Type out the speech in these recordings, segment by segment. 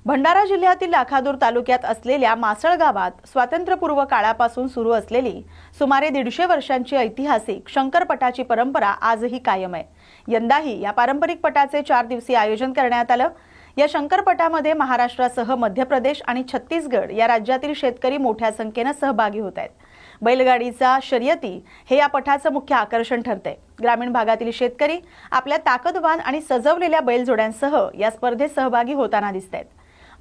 भंडारा जिल्ह्यातील लाखादूर तालुक्यात असलेल्या मासळ गावात स्वातंत्र्यपूर्व काळापासून सुरू असलेली सुमारे 150 वर्षांची ऐतिहासिक शंकरपटाची परंपरा आजही कायम आहे। यंदाही या पारंपरिक पटाचे 4 दिवसीय आयोजन करण्यात आलं। या शंकरपटामध्ये महाराष्ट्रासह मध्य प्रदेश आणि छत्तीसगड या राज्यातील शेतकरी मोठ्या संख्येने सहभागी होत आहेत। बैलगाडीचा शर्यती हे या पटाचं मुख्य आकर्षण ठरते। ग्रामीण भागातील शेतकरी आपल्या ताकदवान आणि सजवलेल्या बैलजोड्यांसह या स्पर्धेत सहभागी होताना दिसतात।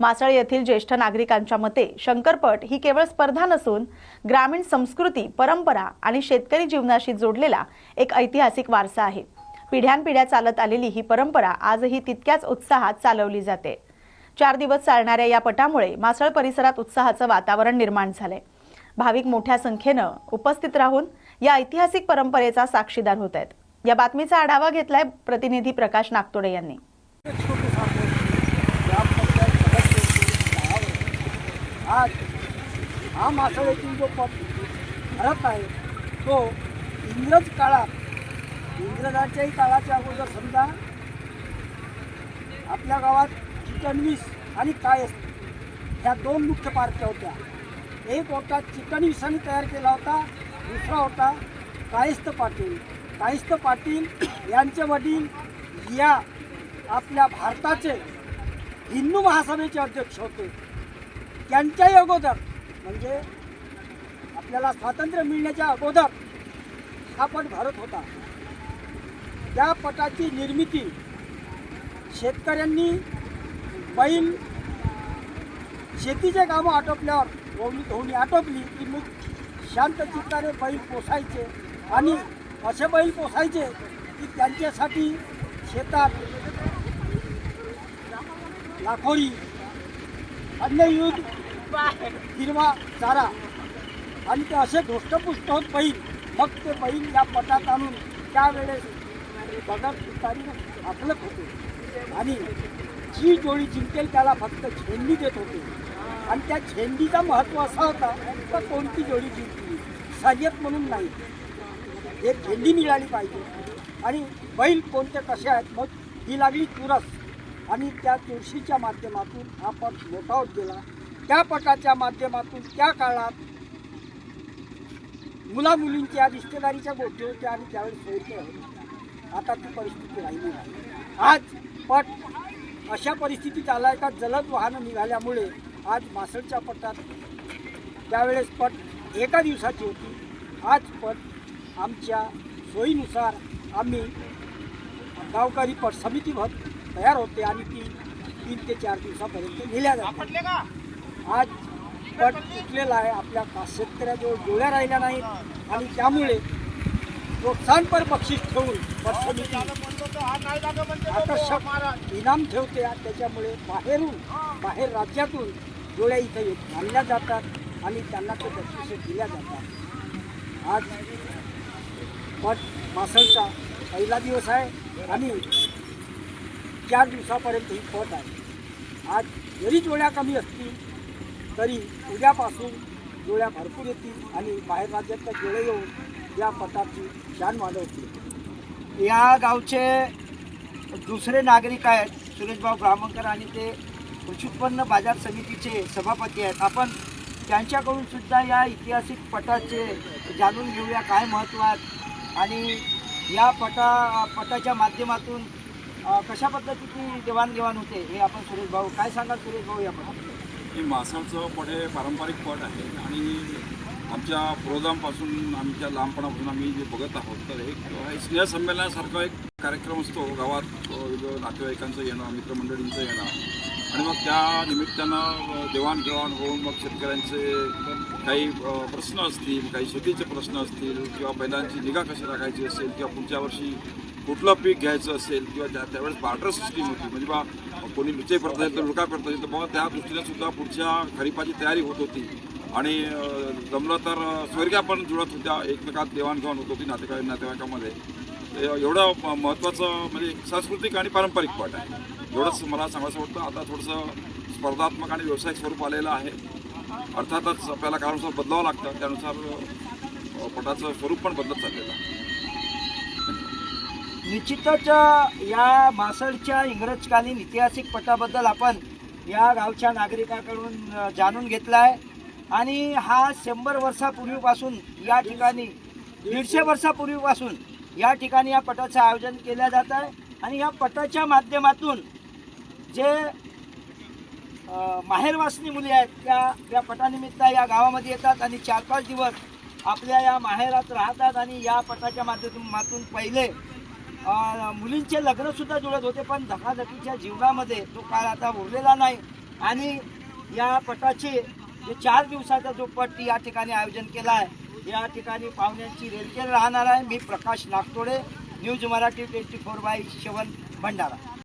मासळ येथील ज्येष्ठ नागरिकांच्या मते शंकरपट ही केवळ स्पर्धा नसून ग्रामीण संस्कृती, परंपरा आणि शेतकरी जीवनाशी जोडलेला एक ऐतिहासिक वारसा आहे। पिढ्यानपिढ्या चालत आलेली ही परंपरा आजही तितक्याच उत्साहात चालवली जाते। 4 दिवस चालणाऱ्या या पटामुळे मासळ परिसरात उत्साहाचं वातावरण निर्माण झालंय। भाविक मोठ्या संख्येने उपस्थित राहून या ऐतिहासिक परंपरेचा साक्षीदार होत आहेत। या बातमीचा आढावा घेतलाय प्रतिनिधी प्रकाश नागतोडे यांनी। आज हा मासळीतील जो भारत आहे तो इंग्रजांच्याही काळाच्या अगोदर समजा आपल्या गावात चिकणवीस आणि कायस्थ ह्या 2 मुख्य पार्ट्या होत्या। एक होता चिकणवीसांनी तयार केला होता, दुसरा होता कायस्थ पाटील। कायस्थ पाटील यांचे वडील या आपल्या भारताचे हिंदू महासभेचे अध्यक्ष होते। त्यांच्याही अगोदर म्हणजे आपल्याला स्वातंत्र्य मिळण्याच्या अगोदर हा पट भरत होता। त्या पटाची निर्मिती शेतकऱ्यांनी बैल शेतीचे कामं आटोपल्यावर धोनी आटोपली की मग शांत चित्ताने बैल पोसायचे आणि असे बैल पोसायचे की त्यांच्यासाठी शेतात लाखोरी, अन्नयूध, हिरवा चारा आणि ते असे धोष्टपुष्ट होत बैल। मग ते बैल या पटात आणून त्यावेळेस बघत तुतारी आखलत होते आणि जी जोडी जिंकेल त्याला फक्त झेंडी देत होते। आणि त्या झेंडीचा महत्त्व असा होता तर कोणती जोडी जिंकली, शर्यत म्हणून नाही, एक झेंडी मिळाली पाहिजे। आणि बैल कोणते कसे आहेत, मग ही लागली चुरस आणि त्या चुरशीच्या माध्यमातून हा पट मोठा होत गेला। त्या पटाच्या माध्यमातून त्या काळात मुलामुलींच्या रिश्तेदारीच्या गोष्टी होत्या आणि त्यावेळेस सोयीच्या होत्या। आता ती परिस्थिती राहिली नाही। आज पट अशा परिस्थितीत आला का जलद वाहनं निघाल्यामुळे आज मासळच्या पटात त्यावेळेस पट एका दिवसाची होती। आज पट आमच्या सोयीनुसार आम्ही गावकरी पट समिती तयार होते आणि ती 3 ते 4 दिवसापर्यंत नेल्या जाते। आज पट टिकलेला आहे, आपल्या शेतकऱ्याजवळ जोड्या राहिल्या नाहीत आणि त्यामुळे प्रोत्साहनपर बक्षीस ठेवून पट समिती आकर्षक इनाम ठेवते। त्याच्यामुळे बाहेर राज्यातून जोड्या इथे आणल्या जातात आणि त्यांना ते बक्षिसे दिल्या जातात। आज पट मासळचा पहिला दिवस आहे आणि 4 दिवसापर्यंत ही पट आहे। आज जरी जोड्या कमी असतील तरी उद्यापासून जोड्या भरपूर येतील आणि बाहेर राज्यातल्या जोड्या येऊन या पटाची शान वाढवतील। या गावचे दुसरे नागरिक आहेत सुरेशभाऊ ब्राह्मणकर आणि ते कृषी उत्पन्न बाजार समितीचे सभापती आहेत। आपण त्यांच्याकडून सुद्धा या ऐतिहासिक पटाचे जाणून घेऊया काय महत्त्व आहे आणि या पटाच्या माध्यमातून कशा पद्धतीची देवाणघेवाण होते हे आपण सुरेशभाऊ काय सांगाल? सुरेशभाऊ, या पटाबद्दल हे मासळचं पट हे पारंपरिक पट आहे आणि आमच्या पूर्वजांपासून आमच्या लहानपणापासून आम्ही जे बघत आहोत तर एक स्नेहसंमेलनासारखा एक कार्यक्रम असतो। गावात नातेवाईकांचं येणं, मित्रमंडळींचं येणं आणि मग त्या निमित्तानं देवाणघेवाण होऊन मग शेतकऱ्यांचे काही प्रश्न असतील, काही शेतीचे प्रश्न असतील किंवा बैलांची निगा कशी राखायची असेल किंवा पुढच्या वर्षी कुठलं पीक घ्यायचं असेल किंवा त्यावेळेस बार्टर सिस्टीम होती म्हणजे बा कोणी लुचे करता येईल तर लुका करता येईल तर मग त्या दृष्टीने सुद्धा पुढच्या खरीपाची तयारी होत होती आणि जमलं तर स्वर्ग्या पण जुळत होत्या, एकमेकात देवाणघेवाण होत होती नातेवाईकामध्ये। एवढं महत्त्वाचं म्हणजे सांस्कृतिक आणि पारंपरिक पट आहे। एवढंच मला सांगायचं वाटतं। आता थोडंसं स्पर्धात्मक आणि व्यावसायिक स्वरूप आलेलं आहे। अर्थातच आपल्याला काळानुसार बदलावं लागतं, त्यानुसार पटाचं स्वरूप पण बदलत चाललेलं आहे। निश्चितच या मासळच्या इंग्रजकालीन ऐतिहासिक पटाबद्दल आपण या गावच्या नागरिकाकडून जाणून घेतला आहे आणि हा 100 वर्षापूर्वीपासून या ठिकाणी 150 वर्षापूर्वीपासून या ठिकाणी या पटाचं आयोजन केलं जात आहे आणि या पटाच्या माध्यमातून जे माहेरवासनी मुली आहेत त्या या पटानिमित्त या गावामध्ये येतात आणि 4-5 दिवस आपल्या या माहेरात राहतात आणि या पटाच्या माध्यमातून पहिले मुलींचे लग्नसुद्धा जुळत होते, पण धकाधकीच्या जीवनामध्ये तो काळ आता उरलेला नाही आणि या पटाचे जे 4 दिवसाचा जो पट या ठिकाणी आयोजन केला आहे या ठिकाणी पाहुण्यांची रेलचेल राहणार आहे. मी प्रकाश नागतोडे, न्यूज मराठी 24/7 भंडारा.